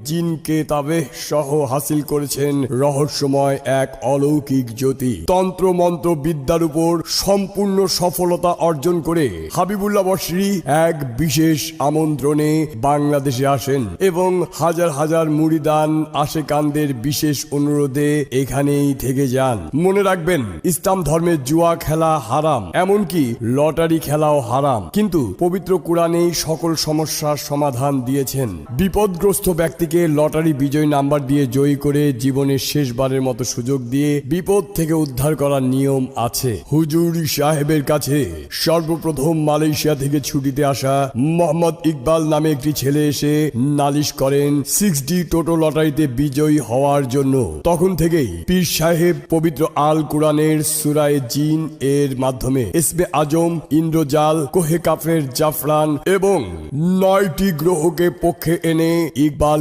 জিনকে তাবে সহ হাসিল করেছেন রহস্যময় এক অলৌকিক জ্যোতি। তন্ত্র মন্ত্র বিদ্যার উপর সম্পূর্ণ সফলতা অর্জন করে হাবিবুল্লাহ বশরী এক বিশেষ আমন্ত্রণে বাংলাদেশে আসেন এবং হাজার হাজার মুরিদান আশেকানদের বিশেষ অনুরোধে এখানেই থেকে যান। মনে রাখবেন, ইসলাম ধর্মে জুয়া খেলা হারাম, এমনকি লটারি খেলাও হারাম, কিন্তু পবিত্র কোরআনেই সকল সমস্যার সমাধান দিয়েছেন। বিপদগ্রস্ত ব্যক্তিকে লটারি বিজয় নাম্বার দিয়ে জয়ী করে জীবনের শেষবারের মতো সুযোগ দিয়ে বিপদ থেকে উদ্ধার করার নিয়ম আছে। হুজুর সাহেবের কাছে সর্বপ্রথম মালয়েশিয়া থেকে ছুটিতে আসা মোহাম্মদ ইকবাল নামে একটি ছেলে এসে নালিশ করেন 6D টোটো লটারিতে বিজয়ী হওয়ার জন্য। তখন থেকেই পীর সাহেব পবিত্র আল কোরআনের সূরায়ে জিন এর মাধ্যমে ইসমে আজম, ইন্দ্রজাল, কোহে কাফের, জাফরান এবং 9টি গ্রহকে পক্ষে এনে ইকবাল